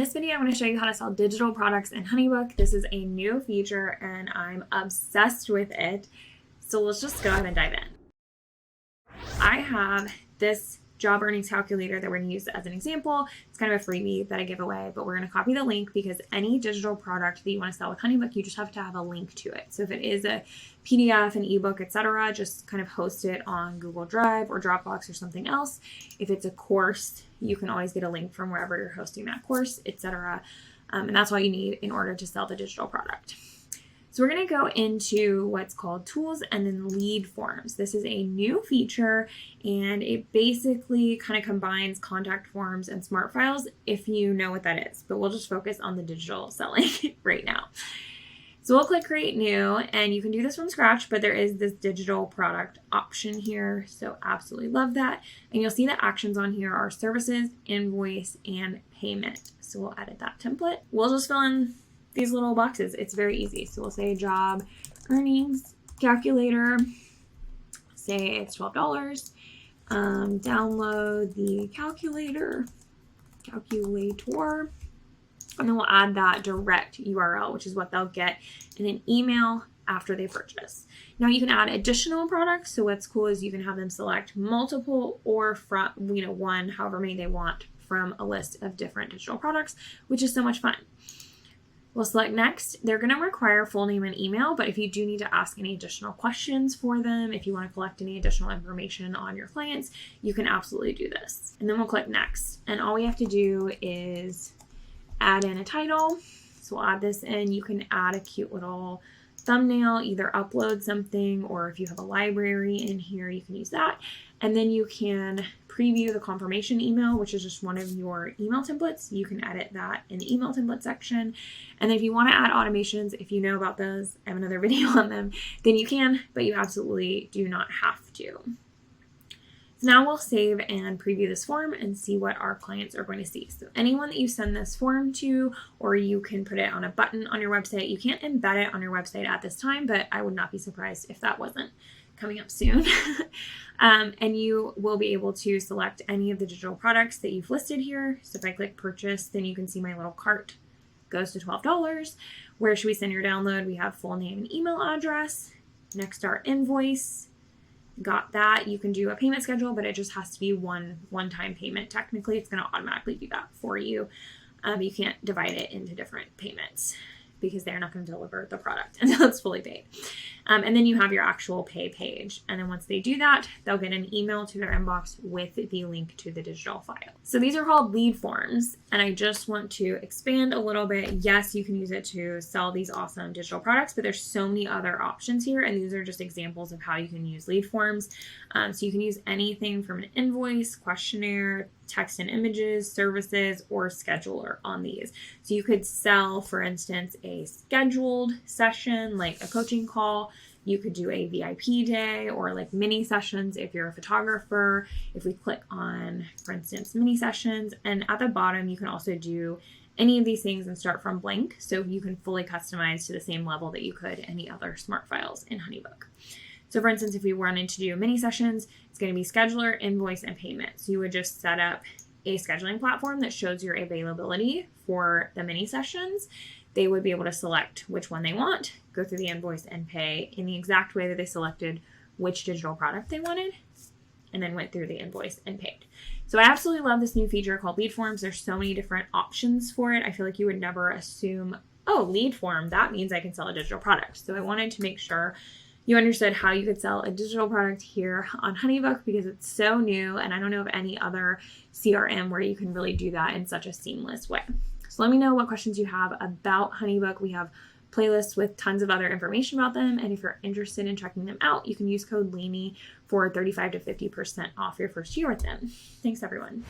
this video, I'm going to show you how to sell digital products in Honeybook. This is a new feature and I'm obsessed with it. So let's just go ahead and dive in. I have this job earnings calculator that we're going to use as an example. It's kind of a freebie that I give away, but we're going to copy the link because any digital product that you want to sell with Honeybook, you just have to have a link to it. So if it is a PDF, an ebook, etc., just kind of host it on Google Drive or Dropbox or something else. If it's a course, you can always get a link from wherever you're hosting that course, etc. And that's all you need in order to sell the digital product. So we're going to go into what's called tools and then lead forms. This is a new feature and it basically kind of combines contact forms and smart files if you know what that is, but we'll just focus on the digital selling right now. So we'll click create new and you can do this from scratch, but there is this digital product option here. So absolutely love that. And you'll see the actions on here are services, invoice, and payment. So we'll edit that template. We'll just fill in these little boxes. It's very easy. So we'll say job earnings calculator, say it's $12. Download the calculator, and then we'll add that direct URL, which is what they'll get in an email after they purchase. Now you can add additional products. So what's cool is you can have them select multiple or from, one, however many they want from a list of different digital products, which is so much fun. We'll select next. They're going to require full name and email, but if you do need to ask any additional questions for them, if you want to collect any additional information on your clients, you can absolutely do this. And then we'll click next. And all we have to do is add in a title. So we'll add this in. You can add a cute little thumbnail, either upload something, or if you have a library in here, you can use that. And then you can preview the confirmation email, which is just one of your email templates. You can edit that in the email template section. And then if you want to add automations, if you know about those, I have another video on them, then you can, but you absolutely do not have to. So now we'll save and preview this form and see what our clients are going to see. So anyone that you send this form to, or you can put it on a button on your website. You can't embed it on your website at this time, but I would not be surprised if that wasn't coming up soon. And you will be able to select any of the digital products that you've listed here. So if I click purchase, then you can see my little cart goes to $12. Where should we send your download? We have full name and email address. Next, our invoice. Got that. You can do a payment schedule, but it just has to be one-time payment. Technically, it's going to automatically do that for you. You can't divide it into different payments because they're not going to deliver the product until it's fully paid. And then you have your actual pay page. And then once they do that, they'll get an email to their inbox with the link to the digital file. So these are called lead forms. And I just want to expand a little bit. Yes, you can use it to sell these awesome digital products, but there's so many other options here. And these are just examples of how you can use lead forms. So you can use anything from an invoice, questionnaire, text and images, services, or scheduler on these. So you could sell, for instance, a scheduled session, like a coaching call. You could do a VIP day or like mini sessions if you're a photographer. If we click on, for instance, mini sessions, and at the bottom, you can also do any of these things and start from blank. So you can fully customize to the same level that you could any other smart files in Honeybook. So for instance, if we wanted to do mini sessions, it's going to be scheduler, invoice, and payment. So you would just set up a scheduling platform that shows your availability for the mini sessions. They would be able to select which one they want, go through the invoice and pay in the exact way that they selected which digital product they wanted, and then went through the invoice and paid. So I absolutely love this new feature called lead forms. There's so many different options for it. I feel like you would never assume, oh, lead form, that means I can sell a digital product. So I wanted to make sure you understood how you could sell a digital product here on Honeybook because it's so new and I don't know of any other CRM where you can really do that in such a seamless way. So let me know what questions you have about Honeybook. We have playlists with tons of other information about them. And if you're interested in checking them out, you can use code Laney for 35 to 50% off your first year with them. Thanks, everyone.